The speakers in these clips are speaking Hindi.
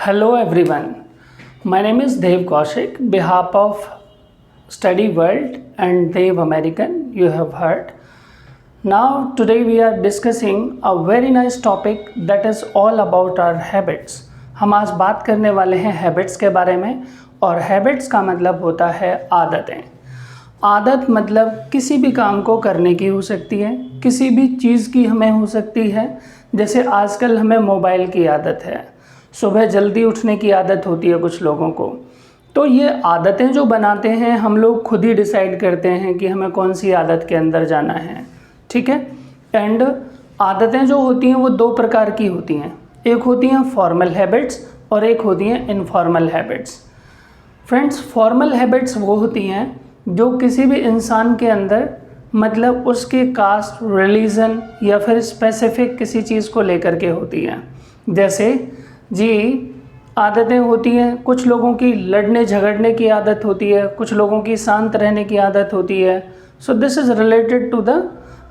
Hello everyone, my name is Dev Kaushik, behalf of Study World and Dev American, you have heard. Now today we are discussing a very nice topic that is all about our habits. हम आज बात करने वाले हैं हैबिट्स के बारे में और हैबिट्स का मतलब होता है आदतें। आदत मतलब किसी भी काम को करने की हो सकती है, किसी भी चीज़ की हमें हो सकती है। जैसे आजकल हमें मोबाइल की आदत है, सुबह जल्दी उठने की आदत होती है कुछ लोगों को। तो ये आदतें जो बनाते हैं हम लोग खुद ही डिसाइड करते हैं कि हमें कौन सी आदत के अंदर जाना है, ठीक है। एंड आदतें जो होती हैं वो दो प्रकार की होती हैं, एक होती हैं फॉर्मल हैबिट्स और एक होती हैं informal habits. Friends, formal habits वो होती हैं जो किसी भी इंसान के अंदर मतलब उसके कास्ट, रिलीजन या फिर स्पेसिफिक किसी चीज़ को लेकर के होती हैं। जैसे जी आदतें होती हैं, कुछ लोगों की लड़ने झगड़ने की आदत होती है, कुछ लोगों की शांत रहने की आदत होती है। So this is related to the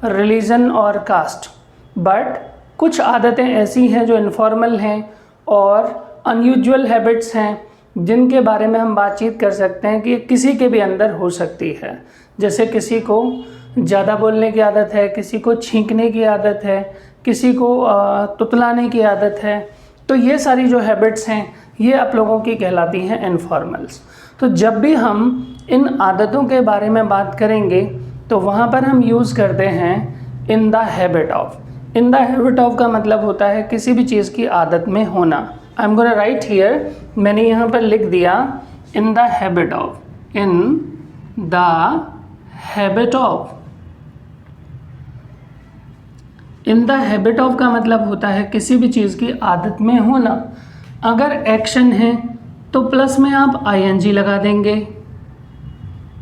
religion और कास्ट। बट कुछ आदतें ऐसी हैं जो इनफॉर्मल हैं और अनयूजुअल हैबिट्स हैं जिनके बारे में हम बातचीत कर सकते हैं कि किसी के भी अंदर हो सकती है। जैसे किसी को ज़्यादा बोलने की आदत है, किसी को छींकने की आदत है, किसी को तुतलाने की आदत है। तो ये सारी जो हैबिट्स हैं ये आप लोगों की कहलाती हैं इनफॉर्मल्स। तो जब भी हम इन आदतों के बारे में बात करेंगे तो वहाँ पर हम यूज़ करते हैं इन the habit of. In the habit of का मतलब होता है किसी भी चीज़ की आदत में होना। आई एम गोना राइट हियर, मैंने यहाँ पर लिख दिया इन the habit of, in the habit of. In the habit of का मतलब होता है किसी भी चीज़ की आदत में होना। अगर एक्शन है तो प्लस में आप आईएनजी लगा देंगे,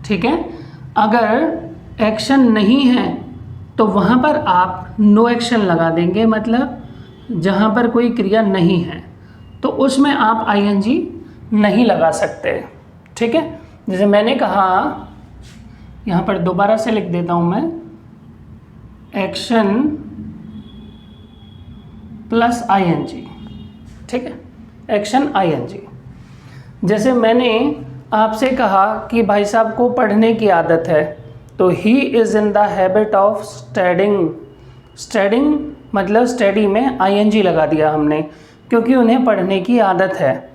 ठीक है। अगर एक्शन नहीं है तो वहाँ पर आप नो एक्शन लगा देंगे, मतलब जहाँ पर कोई क्रिया नहीं है तो उसमें आप आईएनजी नहीं लगा सकते, ठीक है। जैसे मैंने कहा, यहाँ पर दोबारा से लिख देता हूँ मैं, एक्शन प्लस आईएनजी, ठीक है, एक्शन आईएनजी। जैसे मैंने आपसे कहा कि भाई साहब को पढ़ने की आदत है तो ही is in the habit of studying. Studying मतलब स्टडी में आईएनजी लगा दिया हमने क्योंकि उन्हें पढ़ने की आदत है।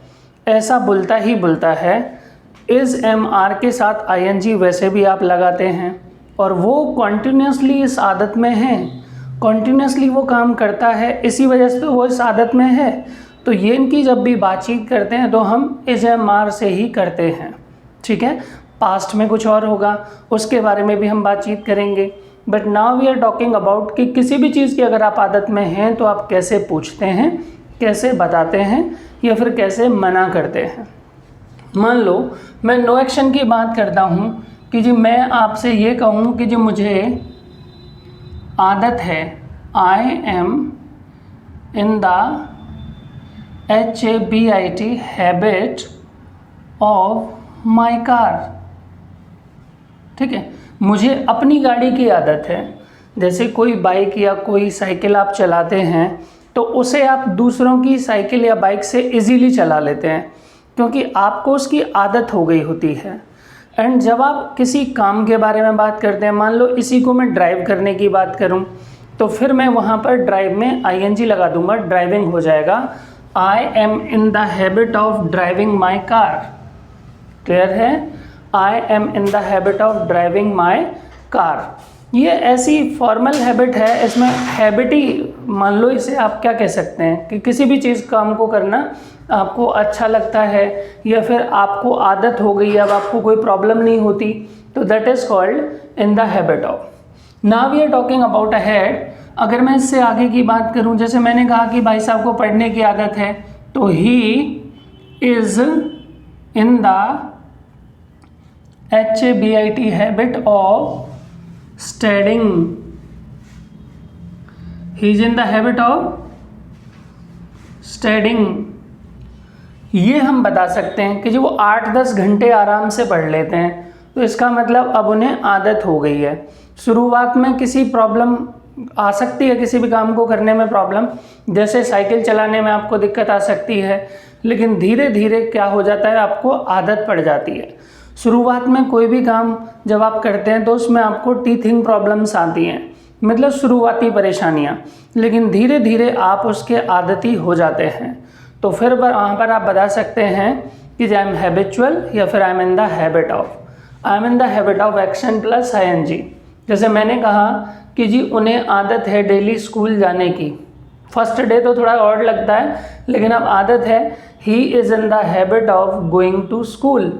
ऐसा बोलता ही बोलता है। इज़ एम आर के साथ आईएनजी वैसे भी आप लगाते हैं और वो कॉन्टिन्यूसली इस आदत में है, कॉन्टिन्यूसली वो काम करता है, इसी वजह से तो वो इस आदत में है। तो ये इनकी जब भी बातचीत करते हैं तो हम इज एम आर से ही करते हैं, ठीक है। पास्ट में कुछ और होगा उसके बारे में भी हम बातचीत करेंगे, but now we are talking about कि किसी भी चीज़ की अगर आप आदत में हैं तो आप कैसे पूछते हैं, कैसे बताते हैं या फिर कैसे मना करते हैं। मान लो मैं नो एक्शन की बात करता हूँ कि जी मैं आपसे ये कहूँ कि जी मुझे आदत है, I am in the HABIT habit of my car, ठीक है। मुझे अपनी गाड़ी की आदत है। जैसे कोई बाइक या कोई साइकिल आप चलाते हैं तो उसे आप दूसरों की साइकिल या बाइक से इजीली चला लेते हैं क्योंकि आपको उसकी आदत हो गई होती है। एंड जब आप किसी काम के बारे में बात करते हैं, मान लो इसी को मैं ड्राइव करने की बात करूं तो फिर मैं वहां पर ड्राइव में आईएनजी लगा दूंगा, ड्राइविंग हो जाएगा। I am in the habit of driving my car. Clear है? I am in the habit of driving my car. ये ऐसी फॉर्मल हैबिट है, इसमें हैबिट ही मान लो इसे आप क्या कह सकते हैं कि किसी भी चीज़ काम को करना आपको अच्छा लगता है या फिर आपको आदत हो गई, अब आपको कोई प्रॉब्लम नहीं होती, तो that is called in the habit of. Now we are talking about a head. अगर मैं इससे आगे की बात करूं, जैसे मैंने कहा कि भाई साहब को पढ़ने की आदत है तो ही is in the HABIT habit of studying. He is in the habit of studying. ये हम बता सकते हैं कि जो वो 8-10 घंटे आराम से पढ़ लेते हैं तो इसका मतलब अब उन्हें आदत हो गई है। शुरुआत में किसी प्रॉब्लम आ सकती है किसी भी काम को करने में प्रॉब्लम, जैसे साइकिल चलाने में आपको दिक्कत आ सकती है, लेकिन धीरे धीरे क्या हो जाता है, आपको आदत पड़ जाती है। शुरुआत में कोई भी काम जब आप करते हैं तो उसमें आपको टीथिंग प्रॉब्लम्स आती हैं, मतलब शुरुआती परेशानियां, लेकिन धीरे धीरे आप उसके आदती हो जाते हैं। तो फिर वहाँ पर आप बता सकते हैं कि आई एम हैबिचुअल या फिर आई am in the habit of, I am in the habit of action plus ING। जैसे मैंने कहा कि जी उन्हें आदत है डेली स्कूल जाने की। फर्स्ट डे तो थोड़ा ऑड लगता है, लेकिन अब आदत है, he is in the habit of going to school.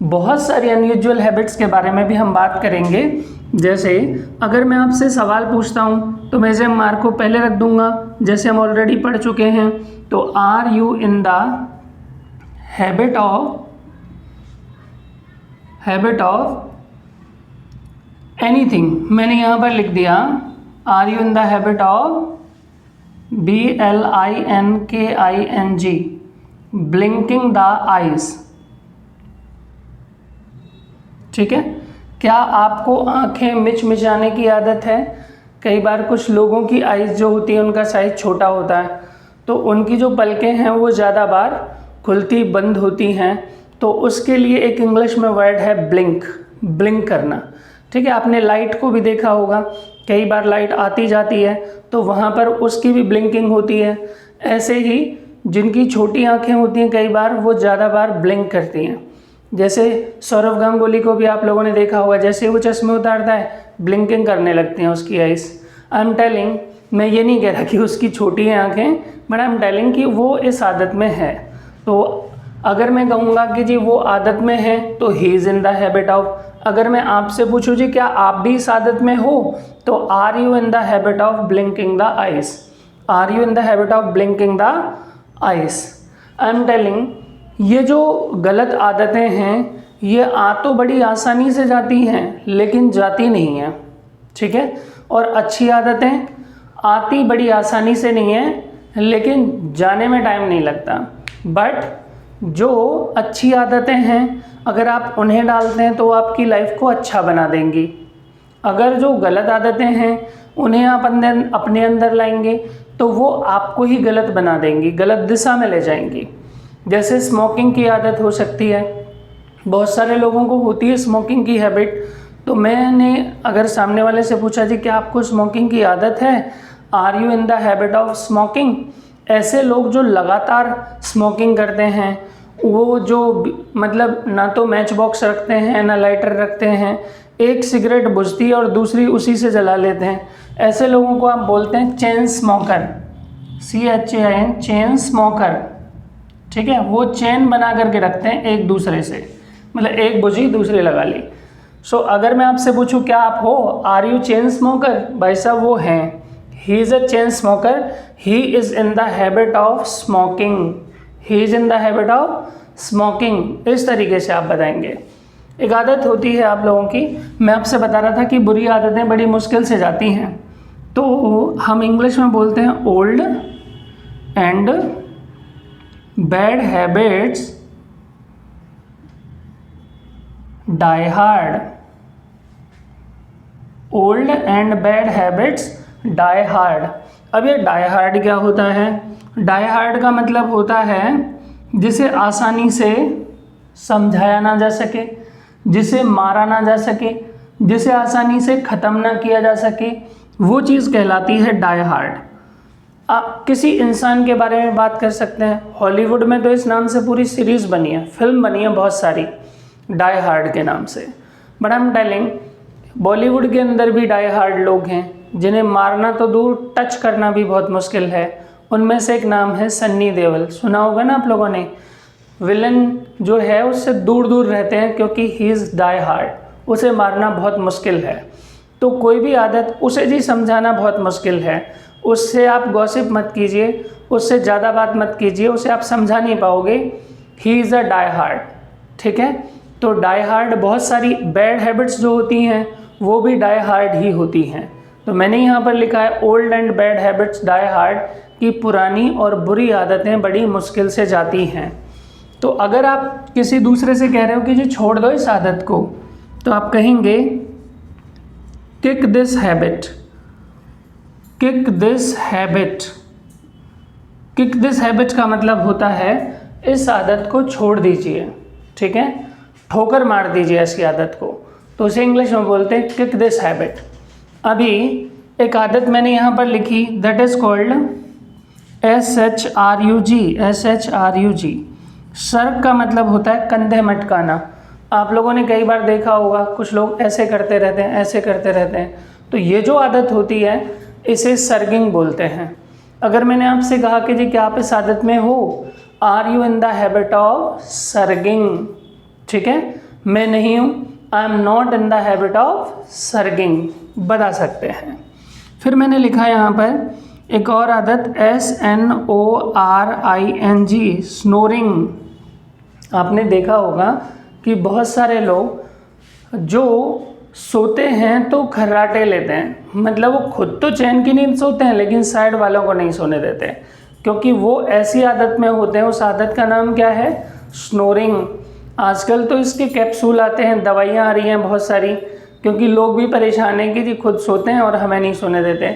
बहुत सारी अनयूजुअल हैबिट्स के बारे में भी हम बात करेंगे। जैसे अगर मैं आपसे सवाल पूछता हूँ तो मैं इसे मार्क को पहले रख दूंगा, जैसे हम ऑलरेडी पढ़ चुके हैं। तो are you in the habit of anything, मैंने यहाँ पर लिख दिया are you in the habit of BLINKING blinking the eyes. ठीक है, क्या आपको आंखें मिचमिचाने की आदत है? कई बार कुछ लोगों की आइज जो होती है उनका साइज छोटा होता है, तो उनकी जो पलकें हैं वो ज़्यादा बार खुलती बंद होती हैं, तो उसके लिए एक इंग्लिश में वर्ड है ब्लिंक, ब्लिंक करना। ठीक है, आपने लाइट को भी देखा होगा, कई बार लाइट आती जाती है तो वहाँ पर उसकी भी ब्लिंकिंग होती है। ऐसे ही जिनकी छोटी आंखें होती हैं कई बार वो ज़्यादा बार ब्लिंक करती हैं। जैसे सौरव गांगुली को भी आप लोगों ने देखा होगा, जैसे वो चश्मे उतारता है ब्लिंकिंग करने लगती हैं उसकी आइस। आई एम टेलिंग, मैं ये नहीं कह रहा कि उसकी छोटी हैं आँखें, बट आई एम टेलिंग कि वो इस आदत में है। तो अगर मैं कहूँगा कि जी वो आदत में है तो ही is in the habit of. अगर मैं आपसे पूछूँ जी क्या आप भी इस आदत में हो, तो are you in the habit of blinking the eyes, are you in the habit of blinking the eyes. I am telling, ये जो गलत आदतें हैं ये आ तो बड़ी आसानी से जाती हैं लेकिन जाती नहीं हैं। ठीक है, और अच्छी आदतें आती बड़ी आसानी से नहीं है लेकिन जाने में टाइम नहीं लगता। बट जो अच्छी आदतें हैं अगर आप उन्हें डालते हैं तो आपकी लाइफ को अच्छा बना देंगी। अगर जो गलत आदतें हैं उन्हें आप अपने अंदर लाएंगे तो वो आपको ही गलत बना देंगी, गलत दिशा में ले जाएंगी। जैसे स्मोकिंग की आदत हो सकती है, बहुत सारे लोगों को होती है स्मोकिंग की हैबिट। तो मैंने अगर सामने वाले से पूछा जी क्या आपको स्मोकिंग की आदत है, are you in the habit of smoking, ऐसे लोग जो लगातार स्मोकिंग करते हैं, वो जो मतलब ना तो मैच बॉक्स रखते हैं ना लाइटर रखते हैं, एक सिगरेट बुझती है और दूसरी उसी से जला लेते हैं, ऐसे लोगों को आप बोलते हैं chain smoker, CHAIN, chain smoker. ठीक है, वो चेन बना करके रखते हैं एक दूसरे से, मतलब एक बुझी दूसरी लगा ली। सो अगर मैं आपसे पूछूं क्या आप हो, आर यू चेन स्मोकर, भाई साहब वो हैं, ही is a chain smoker, he is in the habit of smoking, he is in the habit of smoking. इस तरीके से आप बताएंगे। एक आदत होती है आप लोगों की, मैं आपसे बता रहा था कि बुरी आदतें बड़ी मुश्किल से जाती हैं, तो हम इंग्लिश में बोलते हैं old and bad habits die hard, old and bad habits die hard. अब ये डाई हार्ड क्या होता है? डाई हार्ड का मतलब होता है जिसे आसानी से समझाया ना जा सके, जिसे मारा ना जा सके, जिसे आसानी से ख़त्म ना किया जा सके, वो चीज़ कहलाती है डाई हार्ड। आप किसी इंसान के बारे में बात कर सकते हैं, हॉलीवुड में तो इस नाम से पूरी सीरीज़ बनी है, फिल्म बनी है बहुत सारी डाई हार्ड के नाम से। But I am telling, Bollywood के अंदर भी डाई हार्ड लोग हैं जिन्हें मारना तो दूर, टच करना भी बहुत मुश्किल है। उनमें से एक नाम है सन्नी देओल, सुना होगा ना आप लोगों ने। विलन जो है उससे दूर दूर रहते हैं क्योंकि ही इज़ डाई हार्ड, उसे मारना बहुत मुश्किल है। तो कोई भी आदत उसे जी समझाना बहुत मुश्किल है, उससे आप गॉसिप मत कीजिए, उससे ज़्यादा बात मत कीजिए, उसे आप समझा नहीं पाओगे। He is a die hard. ठीक है, तो डाई हार्ड, बहुत सारी बैड हैबिट्स जो होती हैं वो भी डाई हार्ड ही होती हैं। तो मैंने यहाँ पर लिखा है old and bad habits die hard, की पुरानी और बुरी आदतें बड़ी मुश्किल से जाती हैं। तो अगर आप किसी दूसरे से कह रहे हो कि जी छोड़ दो इस आदत को, तो आप कहेंगे kick this habit, kick this habit. Kick this habit का मतलब होता है इस आदत को छोड़ दीजिए, ठीक है, ठोकर मार दीजिए ऐसी आदत को, तो उसे इंग्लिश में बोलते हैं किक दिस हैबिट। अभी एक आदत मैंने यहाँ पर लिखी, that is called SHRUG। SHRUG सर्ग का मतलब होता है कंधे मटकाना। आप लोगों ने कई बार देखा होगा कुछ लोग ऐसे करते रहते हैं, ऐसे करते रहते हैं, तो ये जो आदत होती है इसे सर्गिंग बोलते हैं। अगर मैंने आपसे कहा कि जी क्या आप इस आदत में हो, are you in the habit of surging, ठीक है, मैं नहीं हूँ, I am not in the habit of surging, बता सकते हैं। फिर मैंने लिखा यहाँ पर एक और आदत SNORING, स्नोरिंग। आपने देखा होगा कि बहुत सारे लोग जो सोते हैं तो खर्राटे लेते हैं, मतलब वो खुद तो चैन की नींद सोते हैं लेकिन साइड वालों को नहीं सोने देते, क्योंकि वो ऐसी आदत में होते हैं। उस आदत का नाम क्या है? स्नोरिंग। आजकल तो इसके कैप्सूल आते हैं, दवाइयाँ आ रही हैं बहुत सारी, क्योंकि लोग भी परेशान हैं कि जी खुद सोते हैं और हमें नहीं सोने देते।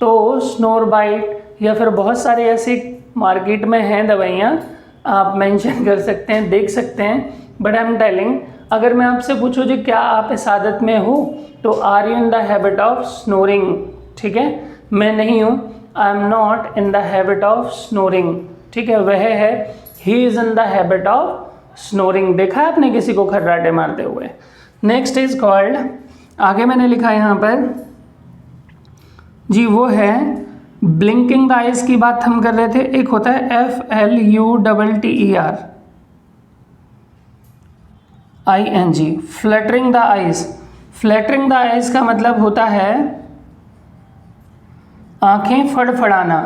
तो स्नोर बाइट या फिर बहुत सारे ऐसे मार्केट में हैं दवाइयाँ, आप मेंशन कर सकते हैं, देख सकते हैं। बट आई एम टेलिंग, अगर मैं आपसे पूछूं जी क्या आप इस आदत में हो, तो are you in the habit of snoring, ठीक है, मैं नहीं हूँ, I am not in the habit of snoring, ठीक है, वह है he is in the habit of snoring. देखा है आपने किसी को खर्राटे मारते हुए। नेक्स्ट इज कॉल्ड, आगे मैंने लिखा है यहाँ पर जी, वो है ब्लिंकिंग द आइज की बात हम कर रहे थे। एक होता है FLUTTER ING, fluttering the eyes. Fluttering the eyes का मतलब होता है आंखें फड़फड़ाना,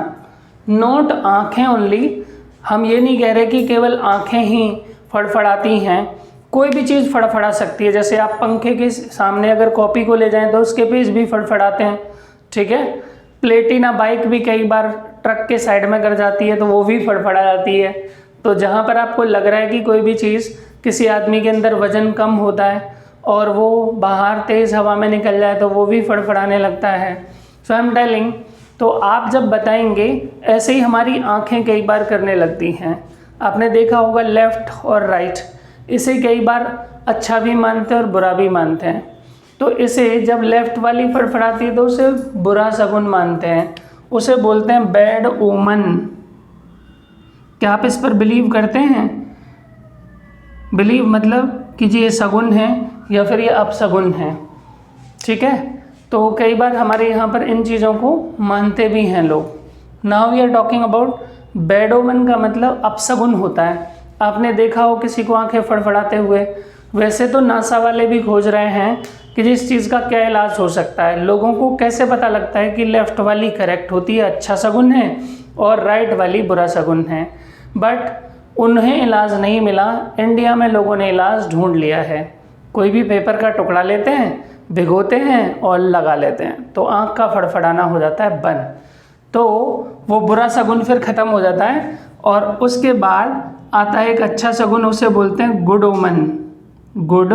नोट आंखें ओनली। हम ये नहीं कह रहे कि केवल आंखें ही फड़फड़ाती हैं, कोई भी चीज़ फड़फड़ा सकती है। जैसे आप पंखे के सामने अगर कॉपी को ले जाएं तो उसके पेज भी फड़फड़ाते हैं, ठीक है। प्लेटिना बाइक भी कई बार ट्रक के साइड में कर जाती है तो वो भी फड़फड़ा जाती है। तो जहाँ पर आपको लग रहा है कि कोई भी चीज़, किसी आदमी के अंदर वजन कम होता है और वो बाहर तेज़ हवा में निकल जाए तो वो भी फड़फड़ाने लगता है। सो आई एम टेलिंग, तो आप जब बताएंगे ऐसे ही हमारी आंखें कई बार करने लगती हैं। आपने देखा होगा लेफ़्ट और राइट, इसे कई बार अच्छा भी मानते हैं और बुरा भी मानते हैं। तो इसे जब लेफ़्ट वाली फड़फड़ाती है तो उसे बुरा शगुन मानते हैं, उसे बोलते हैं बैड ओमन। क्या आप इस पर बिलीव करते हैं? बिलीव मतलब कि जी ये शगुन है या फिर ये अपशगुन है, ठीक है। तो कई बार हमारे यहाँ पर इन चीज़ों को मानते भी हैं लोग। Now we are talking about bad omen का मतलब अपशगुन होता है। आपने देखा हो किसी को आंखें फड़फड़ाते हुए। वैसे तो नासा वाले भी खोज रहे हैं कि जिस चीज़ का क्या इलाज हो सकता है। लोगों को कैसे पता लगता है कि लेफ़्ट वाली करेक्ट होती है, अच्छा शगुन है, और राइट वाली बुरा शगुन है, बट उन्हें इलाज नहीं मिला। इंडिया में लोगों ने इलाज ढूंढ लिया है। कोई भी पेपर का टुकड़ा लेते हैं, भिगोते हैं और लगा लेते हैं, तो आँख का फड़फड़ाना हो जाता है बंद, तो वो बुरा शगुन फिर ख़त्म हो जाता है। और उसके बाद आता है एक अच्छा शगुन, उसे बोलते हैं गुड ओमन। गुड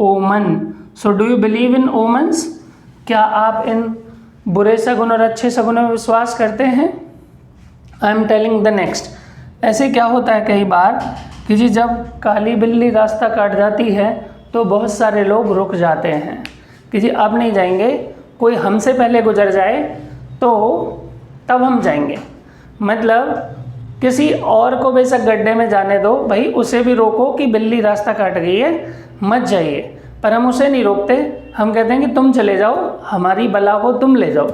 ओमन। So do you believe in omens? क्या आप इन बुरे शगुन और अच्छे शगुनों में विश्वास करते हैं? आई एम टेलिंग द नेक्स्ट। ऐसे क्या होता है कई बार कि जी जब काली बिल्ली रास्ता काट जाती है तो बहुत सारे लोग रुक जाते हैं कि जी अब नहीं जाएंगे, कोई हमसे पहले गुजर जाए तो तब हम जाएंगे। मतलब किसी और को बेशक गड्ढे में जाने दो भाई, उसे भी रोको कि बिल्ली रास्ता काट गई है, मत जाइए, पर हम उसे नहीं रोकते। हम कहते हैं कि तुम चले जाओ, हमारी बला को तुम ले जाओ।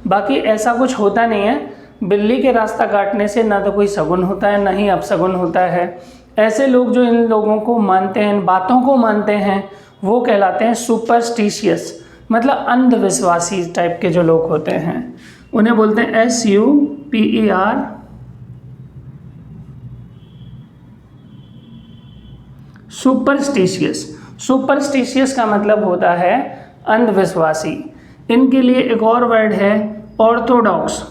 बाकी ऐसा कुछ होता नहीं है। बिल्ली के रास्ता काटने से ना तो कोई शगुन होता है, ना ही अपशगुन होता है। ऐसे लोग जो इन लोगों को मानते हैं, इन बातों को मानते हैं, वो कहलाते हैं सुपरस्टिशियस, मतलब अंधविश्वासी टाइप के जो लोग होते हैं, उन्हें बोलते हैं SUPER सुपरस्टिशियस। सुपरस्टिशियस का मतलब होता है अंधविश्वासी। इनके लिए एक और वर्ड है ऑर्थोडॉक्स।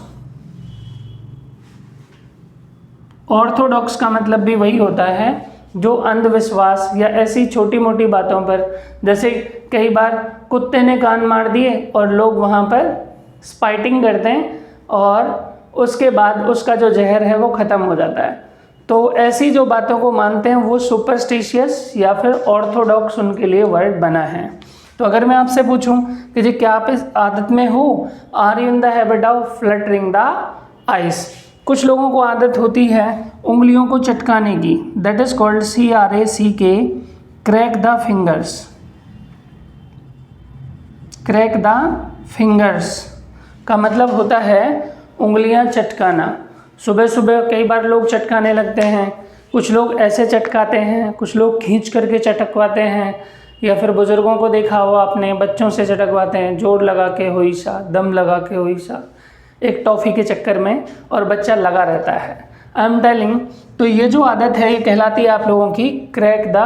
ऑर्थोडॉक्स का मतलब भी वही होता है जो अंधविश्वास या ऐसी छोटी मोटी बातों पर, जैसे कई बार कुत्ते ने कान मार दिए और लोग वहाँ पर स्पाइटिंग करते हैं और उसके बाद उसका जो जहर है वो ख़त्म हो जाता है। तो ऐसी जो बातों को मानते हैं वो सुपरस्टिशियस या फिर ऑर्थोडॉक्स उनके लिए वर्ड बना है। तो अगर मैं आपसे पूछूं कि जी क्या आप इस आदत में हो, are you in the habit of fluttering the eyes, कुछ लोगों को आदत होती है उंगलियों को चटकाने की, that is called CRACK, crack the fingers. Crack the fingers का मतलब होता है उंगलियां चटकाना। सुबह सुबह कई बार लोग चटकाने लगते हैं, कुछ लोग ऐसे चटकाते हैं, कुछ लोग खींच करके चटकवाते हैं, या फिर बुज़ुर्गों को देखा हो आपने बच्चों से चटकवाते हैं, जोर लगा के होई सा, दम लगा के होई सा, एक टॉफ़ी के चक्कर में, और बच्चा लगा रहता है। आई एम टेलिंग, तो ये जो आदत है ये कहलाती है आप लोगों की क्रैक द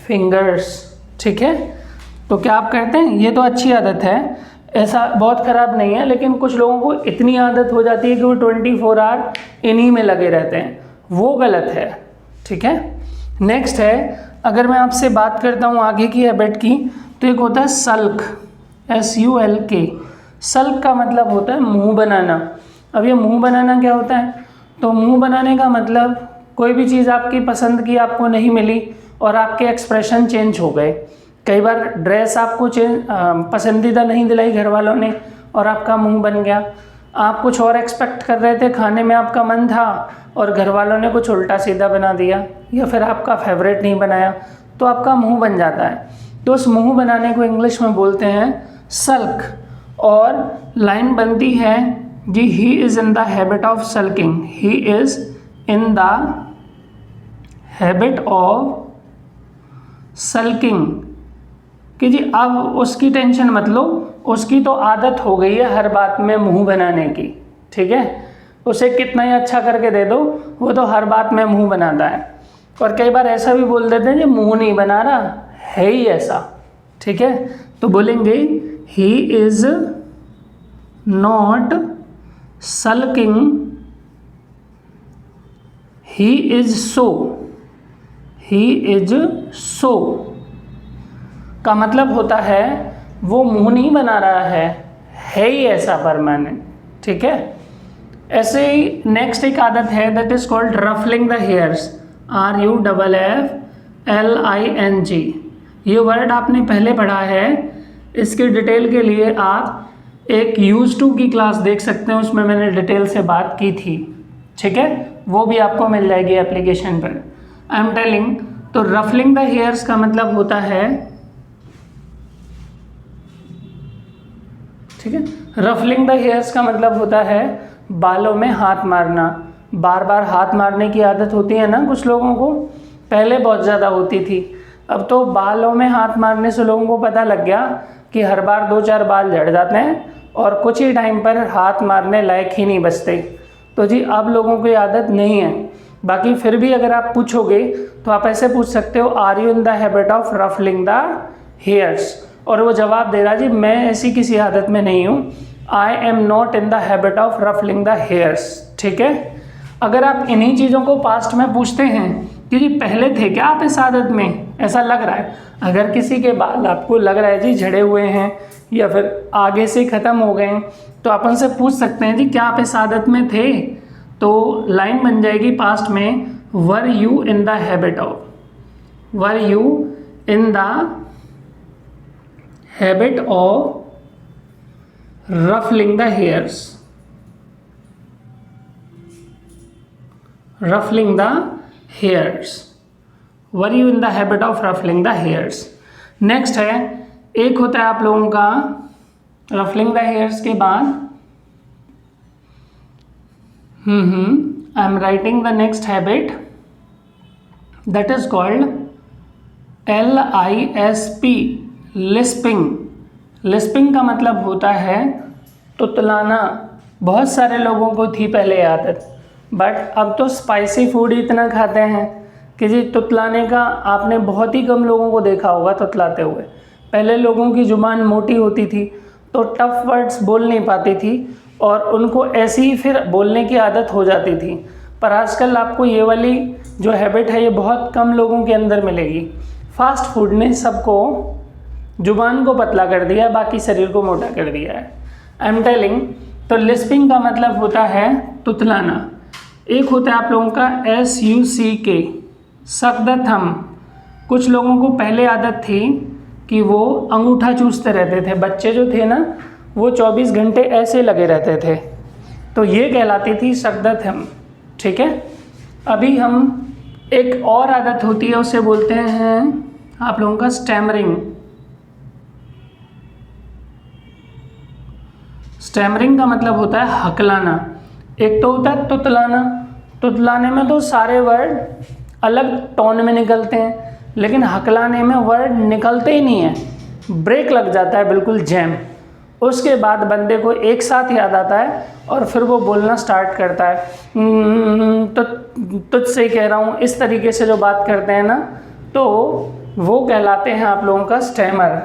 फिंगर्स। ठीक है, तो क्या आप करते हैं? ये तो अच्छी आदत है, ऐसा बहुत ख़राब नहीं है, लेकिन कुछ लोगों को इतनी आदत हो जाती है कि वो 24 आवर इन्हीं में लगे रहते हैं, वो गलत है। ठीक है, नेक्स्ट है, अगर मैं आपसे बात करता हूँ आगे की हैबिट की, तो एक होता है सल्क, SULK। सल्क का मतलब होता है मुंह बनाना। अब ये मुंह बनाना क्या होता है? तो मुंह बनाने का मतलब कोई भी चीज़ आपकी पसंद की आपको नहीं मिली और आपके एक्सप्रेशन चेंज हो गए। कई बार ड्रेस आपको पसंदीदा नहीं दिलाई घर वालों ने और आपका मुंह बन गया। आप कुछ और एक्सपेक्ट कर रहे थे, खाने में आपका मन था और घर वालों ने कुछ उल्टा सीधा बना दिया, या फिर आपका फेवरेट नहीं बनाया, तो आपका मुंह बन जाता है। तो उस मुंह बनाने को इंग्लिश में बोलते हैं सल्क। और लाइन बनती है जी, he is in the habit of sulking, he is in the habit of sulking, कि जी अब उसकी टेंशन मत लो, उसकी तो आदत हो गई है हर बात में मुंह बनाने की। ठीक है, उसे कितना ही अच्छा करके दे दो, वो तो हर बात में मुंह बनाता है। और कई बार ऐसा भी बोल देते हैं कि मुंह नहीं बना रहा है ही ऐसा। ठीक है, तो बोलेंगे he is not sulking, he is so, he is so का मतलब होता है वो मुंह नहीं बना रहा है ही ऐसा परमानेंट। ठीक है, ऐसे ही नेक्स्ट एक आदत है that is called ruffling the hairs, RUFFLING। ये वर्ड आपने पहले पढ़ा है, इसके डिटेल के लिए आप एक यूज टू की क्लास देख सकते हैं, उसमें मैंने डिटेल से बात की थी। ठीक है, वो भी आपको मिल जाएगी एप्लीकेशन पर। आई एम टेलिंग, तो रफलिंग द हेयर्स का मतलब होता है, ठीक है, रफलिंग द हेयर्स का मतलब होता है बालों में हाथ मारना। बार बार हाथ मारने की आदत होती है ना कुछ लोगों को, पहले बहुत ज़्यादा होती थी, अब तो बालों में हाथ मारने से लोगों को पता लग गया कि हर बार 2-4 बाल झड़ जाते हैं और कुछ ही टाइम पर हाथ मारने लायक ही नहीं बचते। तो जी अब लोगों की आदत नहीं है। बाकी फिर भी अगर आप पूछोगे तो आप ऐसे पूछ सकते हो, are you in the habit of ruffling the hairs, और वो जवाब दे रहा जी मैं ऐसी किसी आदत में नहीं हूँ, I am not in the habit of ruffling the hairs. ठीक है, अगर आप इन्हीं चीज़ों को पास्ट में पूछते हैं कि जी पहले थे क्या आप इस आदत में, ऐसा लग रहा है, अगर किसी के बाल आपको लग रहा है जी झड़े हुए हैं या फिर आगे से ख़त्म हो गए हैं, तो आप उनसे पूछ सकते हैं जी क्या आप इस आदत में थे, तो लाइन बन जाएगी पास्ट में, वर you in the habit of, were you in the habit of ruffling the hairs, ruffling the hairs, were you in the habit of ruffling the hairs. Next है, एक होता है आप लोगों का रफलिंग द हेयर्स के बाद I am writing the next habit that is called LISP, lisping. Lisping का मतलब होता है तुतलाना। बहुत सारे लोगों को थी पहले आदत, बट अब तो स्पाइसी फूड इतना खाते हैं कि जी तुतलाने का आपने बहुत ही कम लोगों को देखा होगा तुतलाते हुए। पहले लोगों की ज़ुबान मोटी होती थी तो टफ वर्ड्स बोल नहीं पाती थी और उनको ऐसी ही फिर बोलने की आदत हो जाती थी। पर आजकल आपको ये वाली जो हैबिट है ये बहुत कम लोगों के अंदर मिलेगी। फास्ट फूड ने सबको ज़ुबान को पतला कर दिया, बाकी शरीर को मोटा कर दिया है। आई एम टेलिंग, तो लिस्पिंग का मतलब होता है तुतलाना। एक होता है आप लोगों का SUCK, सक द थंब। कुछ लोगों को पहले आदत थी कि वो अंगूठा चूसते रहते थे, बच्चे जो थे ना वो 24 घंटे ऐसे लगे रहते थे, तो ये कहलाती थी सक द थंब। ठीक है, अभी हम एक और आदत होती है उसे बोलते हैं आप लोगों का स्टैमरिंग। स्टैमरिंग का मतलब होता है हकलाना। एक तो होता है तुतलाना, तुतलाने में तो सारे वर्ड अलग टोन में निकलते हैं, लेकिन हकलाने में वर्ड निकलते ही नहीं है, ब्रेक लग जाता है, बिल्कुल जैम। उसके बाद बंदे को एक साथ याद आता है और फिर वो बोलना स्टार्ट करता है, तो तुझसे ही कह रहा हूँ, इस तरीके से जो बात करते हैं ना, तो वो कहलाते हैं आप लोगों का स्टैमर,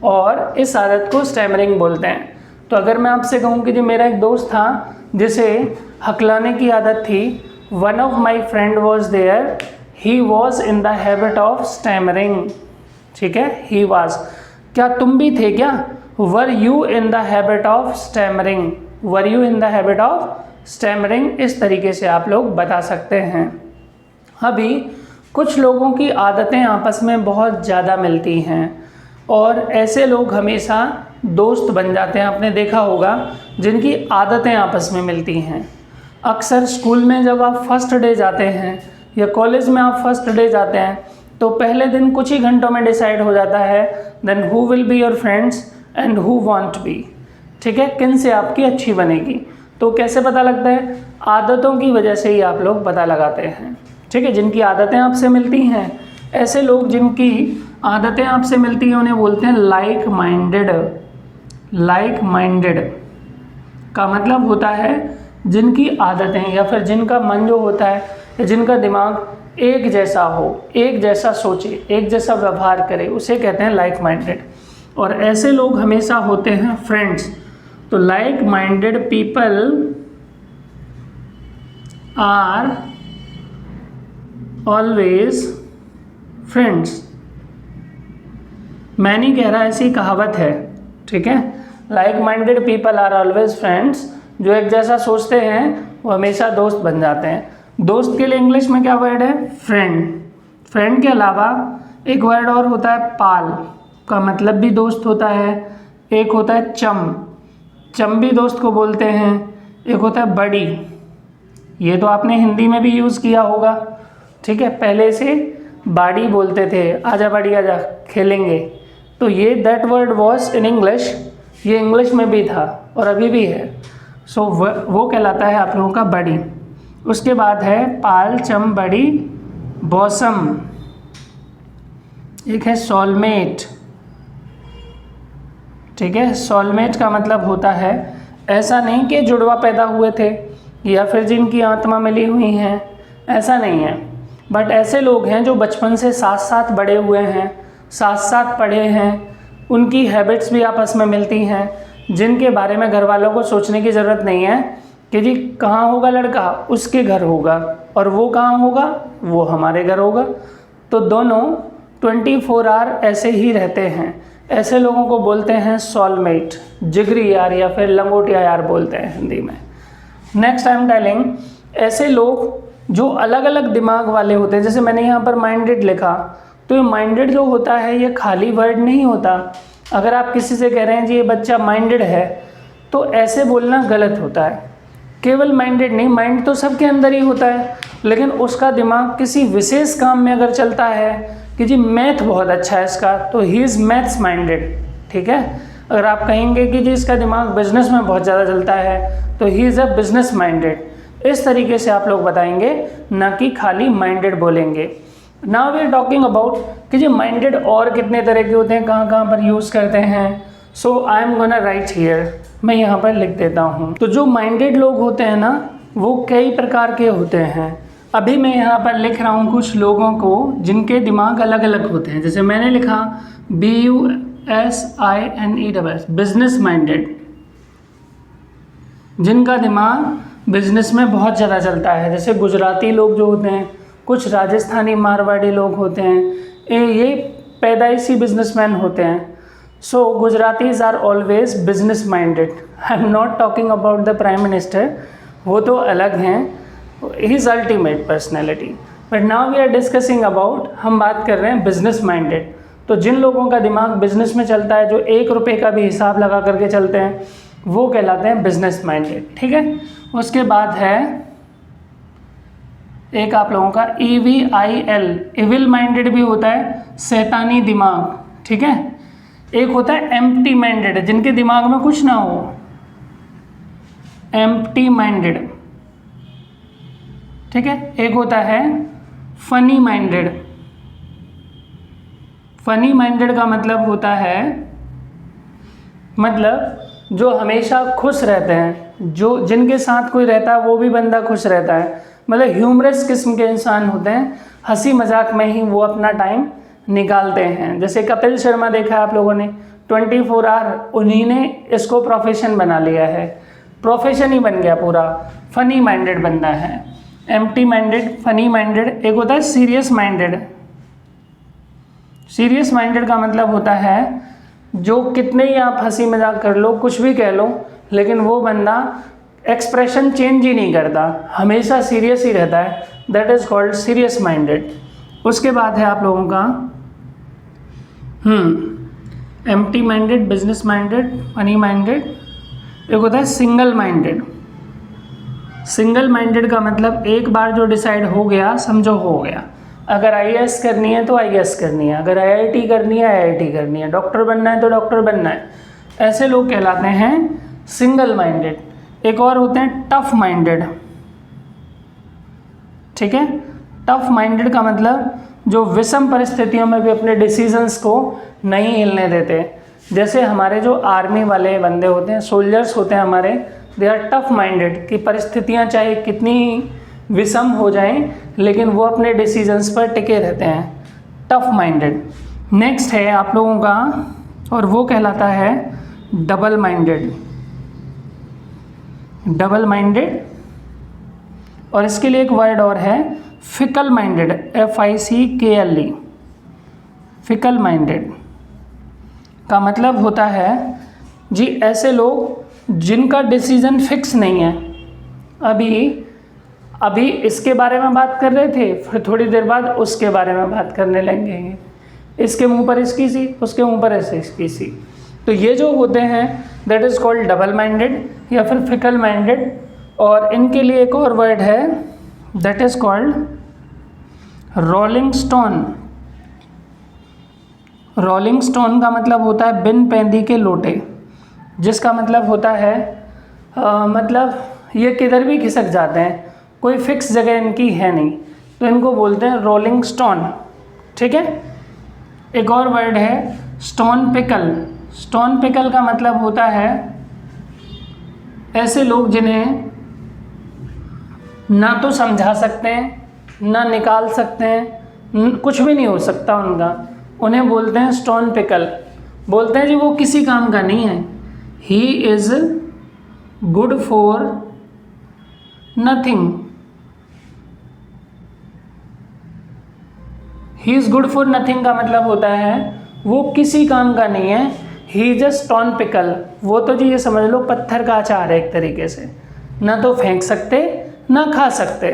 और इस आदत को स्टैमरिंग बोलते हैं। तो अगर मैं आपसे कहूँ कि जी मेरा एक दोस्त था जिसे हकलाने की आदत थी, one of my friend was there, he was in the habit of stammering. ठीक है, ही वॉज, क्या तुम भी थे क्या? Were you in the habit of stammering, were you in the habit of stammering, इस तरीके से आप लोग बता सकते हैं। अभी कुछ लोगों की आदतें आपस में बहुत ज़्यादा मिलती हैं और ऐसे लोग हमेशा दोस्त बन जाते हैं। आपने देखा होगा जिनकी आदतें आपस में मिलती हैं। अक्सर स्कूल में जब आप फर्स्ट डे जाते हैं या कॉलेज में आप फर्स्ट डे जाते हैं तो पहले दिन कुछ ही घंटों में डिसाइड हो जाता है then who will be your friends and who won't be. ठीक है, किन से आपकी अच्छी बनेगी। तो कैसे पता लगता है? आदतों की वजह से ही आप लोग पता लगाते हैं। ठीक है, जिनकी आदतें आपसे मिलती हैं, ऐसे लोग जिनकी आदतें आपसे मिलती हैं उन्हें बोलते हैं लाइक माइंडेड। लाइक माइंडेड का मतलब होता है जिनकी आदतें या फिर जिनका मन जो होता है या जिनका दिमाग एक जैसा हो, एक जैसा सोचे, एक जैसा व्यवहार करे, उसे कहते हैं लाइक माइंडेड। और ऐसे लोग हमेशा होते हैं फ्रेंड्स। तो like minded people are always friends. मैं नहीं कह रहा, ऐसी कहावत है। ठीक है, like minded people are always friends, जो एक जैसा सोचते हैं वो हमेशा दोस्त बन जाते हैं। दोस्त के लिए इंग्लिश में क्या वर्ड है? फ्रेंड। फ्रेंड के अलावा एक वर्ड और होता है पाल, का मतलब भी दोस्त होता है। एक होता है चम, चम भी दोस्त को बोलते हैं। एक होता है बड़ी, ये तो आपने हिंदी में भी यूज़ किया होगा। ठीक है, पहले से बाड़ी बोलते थे, आजा बाड़ी आजा खेलेंगे, तो ये that word was in English, ये इंग्लिश में भी था और अभी भी है। सो वो कहलाता है आप लोगों का बड़ी। उसके बाद है पाल, चम, बड़ी, बॉसम। एक है सोलमेट। ठीक है, सोलमेट का मतलब होता है ऐसा नहीं कि जुड़वा पैदा हुए थे या फिर जिनकी आत्मा मिली हुई हैं, ऐसा नहीं है, बट ऐसे लोग हैं जो बचपन से साथ साथ बड़े हुए हैं, साथ साथ पढ़े हैं, उनकी हैबिट्स भी आपस में मिलती हैं, जिनके बारे में घर वालों को सोचने की ज़रूरत नहीं है कि जी कहाँ होगा लड़का, उसके घर होगा, और वो कहाँ होगा, वो हमारे घर होगा। तो दोनों 24 आवर ऐसे ही रहते हैं। ऐसे लोगों को बोलते हैं सोलमेट, जिगरी यार या फिर लंगोटिया यार बोलते हैं हिंदी में। नेक्स्ट आई एम टेलिंग, ऐसे लोग जो अलग अलग दिमाग वाले होते हैं, जैसे मैंने यहाँ पर माइंडेड लिखा, तो ये माइंडेड जो होता है ये खाली वर्ड नहीं होता। अगर आप किसी से कह रहे हैं जी ये बच्चा माइंडेड है, तो ऐसे बोलना गलत होता है। केवल माइंडेड नहीं, माइंड तो सबके अंदर ही होता है, लेकिन उसका दिमाग किसी विशेष काम में अगर चलता है कि जी मैथ बहुत अच्छा है इसका, तो ही इज़ मैथ्स माइंडेड। ठीक है, अगर आप कहेंगे कि जी इसका दिमाग बिजनेस में बहुत ज़्यादा चलता है, तो ही इज़ अ बिजनेस माइंडेड। इस तरीके से आप लोग बताएंगे, ना कि खाली माइंडेड बोलेंगे। Now we are talking about कि जी माइंडेड और कितने तरह के होते हैं, कहाँ कहाँ पर यूज़ करते हैं। So I am gonna write here, मैं यहाँ पर लिख देता हूँ। तो जो माइंडेड लोग होते हैं ना, वो कई प्रकार के होते हैं। अभी मैं यहाँ पर लिख रहा हूँ कुछ लोगों को जिनके दिमाग अलग अलग होते हैं। जैसे मैंने लिखा BUSINESS, बिजनेस माइंडेड, जिनका दिमाग बिजनेस में बहुत ज़्यादा चलता है। जैसे गुजराती लोग जो होते हैं, कुछ राजस्थानी मारवाड़ी लोग होते हैं, ये पैदाइशी बिजनेसमैन होते हैं। So Gujaratis are always business minded. I am not talking about the prime minister, वो तो अलग हैं, his ultimate personality. But now we are discussing about, हम बात कर रहे हैं बिजनेस माइंडेड। तो जिन लोगों का दिमाग बिजनेस में चलता है, जो 1 रुपये का भी हिसाब लगा करके चलते हैं, वो कहलाते हैं बिजनेस माइंडेड। ठीक है, उसके बाद है एक आप लोगों का EVIL, इविल माइंडेड भी होता है, शैतानी दिमाग। ठीक है, एक होता है एम्प्टी माइंडेड, जिनके दिमाग में कुछ ना हो, एम्प्टी माइंडेड। ठीक है, एक होता है फनी माइंडेड। फनी माइंडेड का मतलब होता है, मतलब जो हमेशा खुश रहते हैं, जो जिनके साथ कोई रहता है वो भी बंदा खुश रहता है, मतलब ह्यूमरस किस्म के इंसान होते हैं, हंसी मजाक में ही वो अपना टाइम निकालते हैं। जैसे कपिल शर्मा देखा है आप लोगों ने, 24 आवर उन्हीं ने इसको प्रोफेशन बना लिया है, प्रोफेशन ही बन गया पूरा। फनी माइंडेड बंदा है, एम्प्टी माइंडेड, फनी माइंडेड। एक होता है सीरियस माइंडेड। सीरियस माइंडेड का मतलब होता है जो कितने ही आप हंसी मजाक कर लो, कुछ भी कह लो, लेकिन वो बंदा एक्सप्रेशन चेंज ही नहीं करता, हमेशा सीरियस ही रहता है, that is called serious minded. उसके बाद है आप लोगों का empty minded, business minded, funny minded. एक होता है सिंगल माइंडेड। सिंगल माइंडेड का मतलब एक बार जो डिसाइड हो गया, समझो हो गया। अगर IAS करनी है तो IAS करनी है, अगर IIT करनी है IIT करनी है, डॉक्टर बनना है तो डॉक्टर बनना है। ऐसे लोग कहलाते हैं सिंगल माइंडेड। एक और होते हैं टफ माइंडेड। ठीक है, टफ माइंडेड का मतलब जो विषम परिस्थितियों में भी अपने डिसीजंस को नहीं हिलने देते। जैसे हमारे जो आर्मी वाले बंदे होते हैं, सोल्जर्स होते हैं हमारे, दे आर टफ माइंडेड, कि परिस्थितियाँ चाहे कितनी विषम हो जाएं, लेकिन वो अपने डिसीजंस पर टिके रहते हैं, टफ माइंडेड। नेक्स्ट है आप लोगों का, और वो कहलाता है डबल माइंडेड। डबल माइंडेड, और इसके लिए एक वर्ड और है fickle minded, FICKLE। Fickle minded का मतलब होता है जी ऐसे लोग जिनका डिसीजन फिक्स नहीं है। अभी इसके बारे में बात कर रहे थे, फिर थोड़ी देर बाद उसके बारे में बात करने लगेंगे, इसके मुंह पर इसकी सी, उसके मुंह पर इसकी सी। तो ये जो होते हैं that is called double minded या फिर फिकल माइंडेड। और इनके लिए एक और वर्ड है that is called rolling stone. Rolling stone का मतलब होता है बिन पैंदी के लोटे, जिसका मतलब होता है मतलब ये किधर भी खिसक जाते हैं, कोई फिक्स जगह इनकी है नहीं, तो इनको बोलते हैं रोलिंग स्टोन। ठीक है, एक और वर्ड है स्टोन पिकल। स्टोन पिकल का मतलब होता है ऐसे लोग जिन्हें ना तो समझा सकते हैं, ना निकाल सकते हैं, कुछ भी नहीं हो सकता उनका, उन्हें बोलते हैं स्टोन पिकल। बोलते हैं जी वो किसी काम का नहीं है, he is good for nothing. He is good for nothing का मतलब होता है वो किसी काम का नहीं है, he is a stone pickle. वो तो जी ये समझ लो पत्थर का अचार है एक तरीके से, ना तो फेंक सकते ना खा सकते,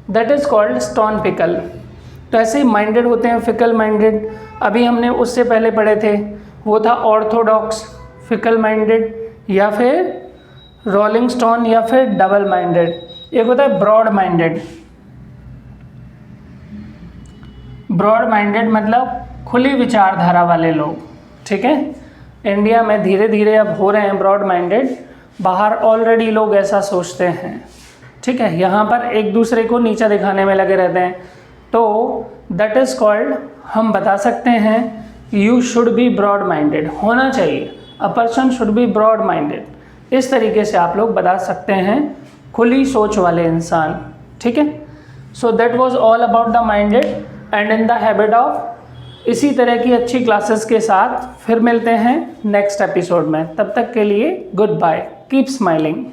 that is called stone pickle. तो ऐसे माइंडेड होते हैं फिकल माइंडेड। अभी हमने उससे पहले पढ़े थे, वो था ऑर्थोडॉक्स, फिकल माइंडेड, या फिर रोलिंग स्टोन, या फिर डबल माइंडेड। एक होता है ब्रॉड माइंडेड। ब्रॉड माइंडेड मतलब खुली विचारधारा वाले लोग। ठीक है, इंडिया में धीरे धीरे अब हो रहे हैं ब्रॉड माइंडेड, बाहर ऑलरेडी लोग ऐसा सोचते हैं। ठीक है, यहाँ पर एक दूसरे को नीचा दिखाने में लगे रहते हैं, तो दैट इज़ कॉल्ड, हम बता सकते हैं you should be broad minded, होना चाहिए, a person should be broad minded. इस तरीके से आप लोग बता सकते हैं खुली सोच वाले इंसान। ठीक है, so that was all about the minded and in the habit of. इसी तरह की अच्छी क्लासेस के साथ फिर मिलते हैं नेक्स्ट एपिसोड में। तब तक के लिए गुड बाय, कीप स्माइलिंग।